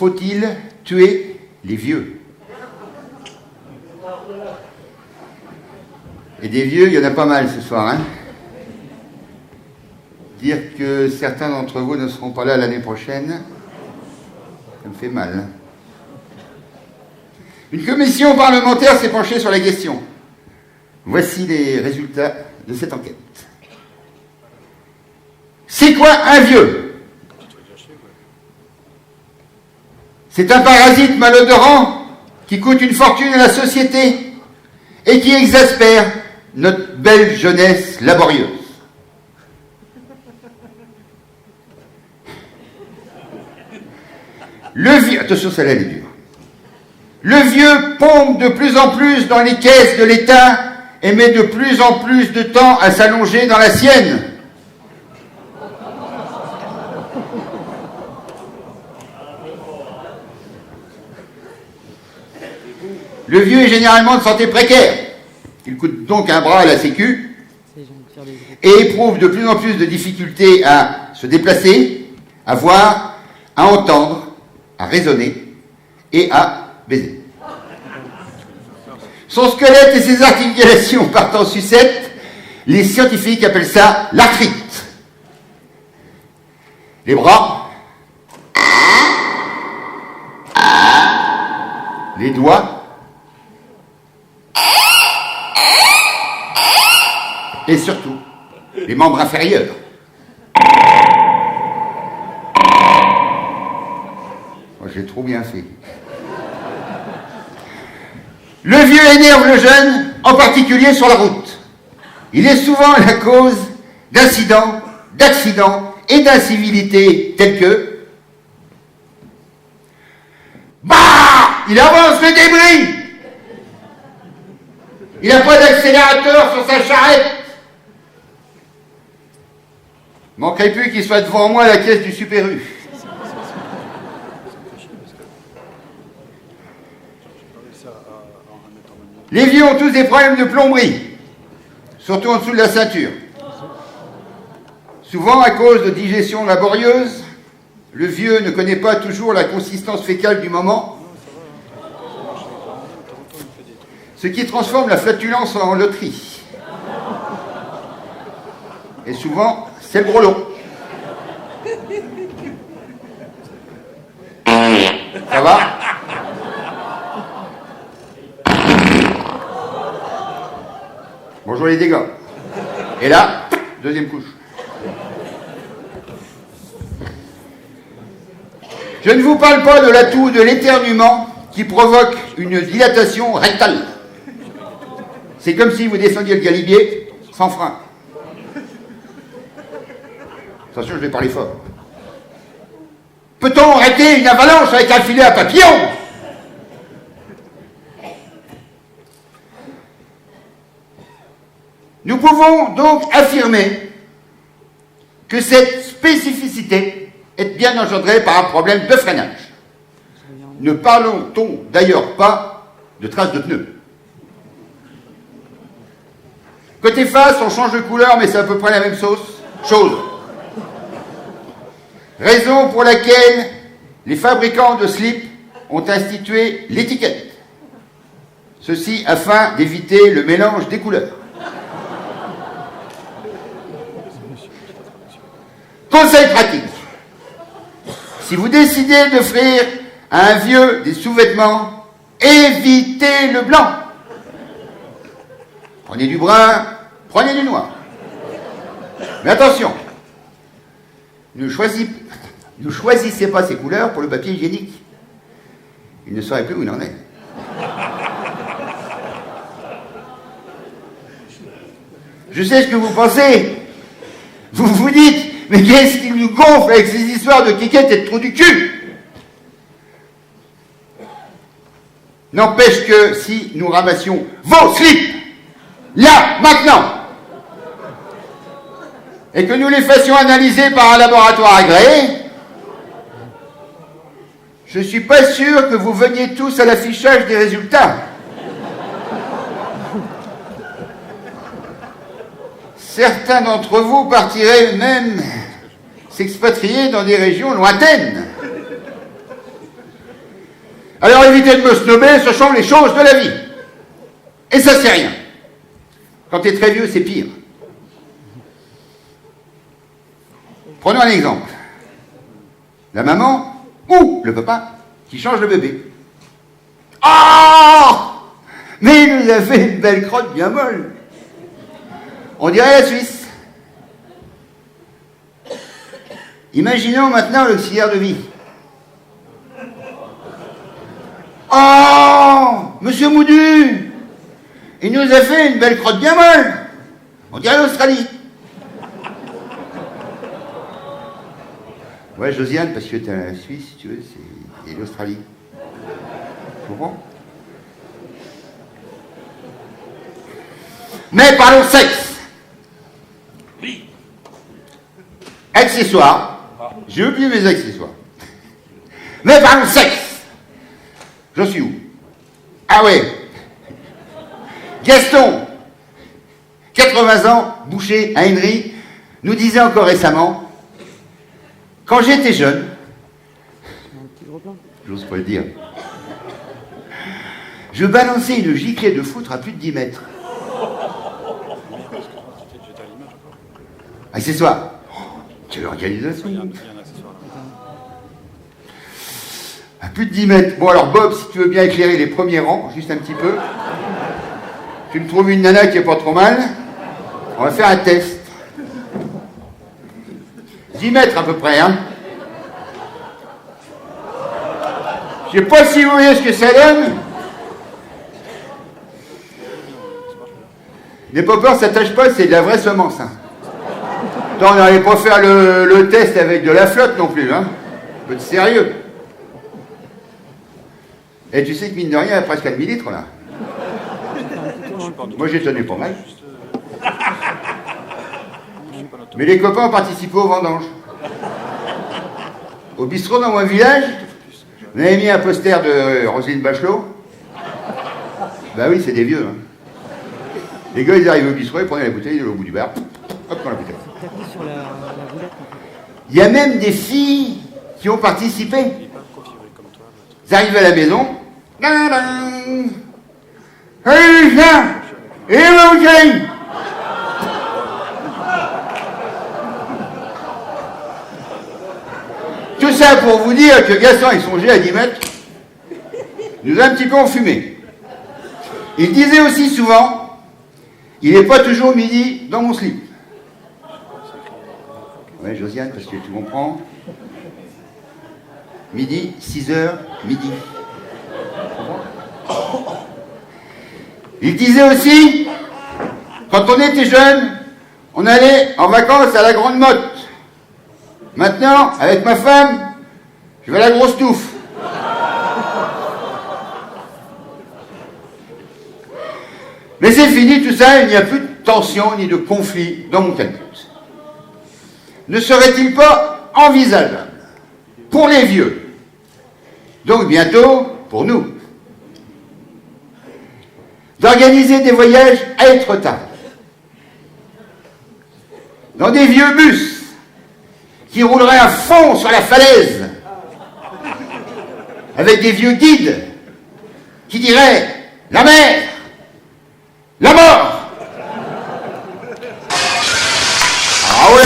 faut-il tuer les vieux? Et des vieux, il y en a pas mal ce soir, hein? Dire que certains d'entre vous ne seront pas là l'année prochaine, ça me fait mal. Une commission parlementaire s'est penchée sur la question. Voici les résultats de cette enquête. C'est quoi un vieux? C'est un parasite malodorant qui coûte une fortune à la société et qui exaspère notre belle jeunesse laborieuse. Le vieux, attention, celle-là elle est dure. Le vieux pompe de plus en plus dans les caisses de l'État et met de plus en plus de temps à s'allonger dans la sienne. Le vieux est généralement de santé précaire. Il coûte donc un bras à la Sécu et éprouve de plus en plus de difficultés à se déplacer, à voir, à entendre, à raisonner et à baiser. Son squelette et ses articulations partent en sucette. Les scientifiques appellent ça l'arthrite. Les bras, les doigts, et surtout les membres inférieurs. Oh, j'ai trop bien fait. Le vieux énerve le jeune, en particulier sur la route. Il est souvent la cause d'incidents, d'accidents et d'incivilités tels que bah, il avance le débris. Il n'a pas d'accélérateur sur sa charrette. Manquerait plus qu'il soit devant moi à la caisse du Super U. Les vieux ont tous des problèmes de plomberie, surtout en dessous de la ceinture. Souvent, à cause de digestion laborieuse, le vieux ne connaît pas toujours la consistance fécale du moment, ce qui transforme la flatulence en loterie. Et souvent, c'est le gros lot. Ça va? Bonjour les dégâts. Et là, deuxième couche. Je ne vous parle pas de l'atout de l'éternuement qui provoque une dilatation rectale. C'est comme si vous descendiez le galibier sans frein. Attention, je vais parler fort. Peut-on arrêter une avalanche avec un filet à papillon? Nous pouvons donc affirmer que cette spécificité est bien engendrée par un problème de freinage. Ne parlons-on d'ailleurs pas de traces de pneus? Côté face, on change de couleur, mais c'est à peu près la même chose. Raison pour laquelle les fabricants de slips ont institué l'étiquette. Ceci afin d'éviter le mélange des couleurs. Conseil pratique. Si vous décidez d'offrir à un vieux des sous-vêtements, évitez le blanc. Prenez du brun, prenez du noir. Mais attention, ne choisissez pas ces couleurs pour le papier hygiénique. Il ne saurait plus où il en est. Je sais ce que vous pensez. Vous vous dites, mais qu'est-ce qui nous gonfle avec ces histoires de quiquettes et de trous du cul? N'empêche que si nous ramassions vos slips, là, maintenant, et que nous les fassions analyser par un laboratoire agréé, je ne suis pas sûr que vous veniez tous à l'affichage des résultats. Certains d'entre vous partiraient même s'expatrier dans des régions lointaines. Alors évitez de me snober, ce sont les choses de la vie. Et ça, c'est rien. Quand t'es très vieux, c'est pire. Prenons un exemple. La maman ou le papa qui change le bébé. Oh! Mais il nous a fait une belle crotte bien molle. On dirait la Suisse. Imaginons maintenant l'auxiliaire de vie. Oh! Monsieur Moudu! Il nous a fait une belle crotte bien molle. On dirait l'Australie. Ouais, Josiane, parce que t'es la Suisse, si tu veux, c'est l'Australie. Tu comprends? Mais parlons sexe. Oui. Accessoires. J'ai oublié mes accessoires. Mais parlons sexe. J'en suis où? Ah ouais. Gaston, 80 ans, boucher à Henry, nous disait encore récemment, quand j'étais jeune, j'ose pas le dire, je balançais une giclée de foutre à plus de 10 mètres. Accessoire. Quelle organisation. À plus de 10 mètres. Bon alors Bob, si tu veux bien éclairer les premiers rangs, juste un petit peu. Tu me trouves une nana qui est pas trop mal. On va faire un test. 10 mètres à peu près, hein. Je sais pas si vous voyez ce que ça donne. Les poppers, ça tâche pas, c'est de la vraie semence, hein. Attends, on n'allait pas faire le test avec de la flotte non plus, hein. Un peu de sérieux. Et tu sais que mine de rien, il y a presque un demi-litre là. Moi j'ai tenu pas mal. Mais les copains ont participé aux vendanges. Au bistrot dans mon village, on avait mis un poster de Roselyne Bachelot. Bah oui, c'est des vieux. Hein. Les gars, ils arrivent au bistrot, ils prenaient la bouteille de l'eau au bout du bar. Hop, dans la bouteille. Il y a même des filles qui ont participé. Ils arrivent à la maison. Hey, Lucien! Et ma bouteille! Tout ça pour vous dire que Gaston et son jet à 10 mètres nous a un petit peu enfumé. Il disait aussi souvent, il n'est pas toujours midi dans mon slip. Ouais, Josiane, parce que tu comprends. Midi, 6h, midi. Il disait aussi, quand on était jeune, on allait en vacances à la Grande Motte. Maintenant, avec ma femme, je vais à la Grosse Touffe. Mais c'est fini tout ça, il n'y a plus de tension ni de conflit dans mon calcul. Ne serait-il pas envisageable pour les vieux, donc bientôt pour nous, d'organiser des voyages à Étretat, dans des vieux bus qui rouleraient à fond sur la falaise, avec des vieux guides qui diraient « La mer, la mort !» Ah ouais,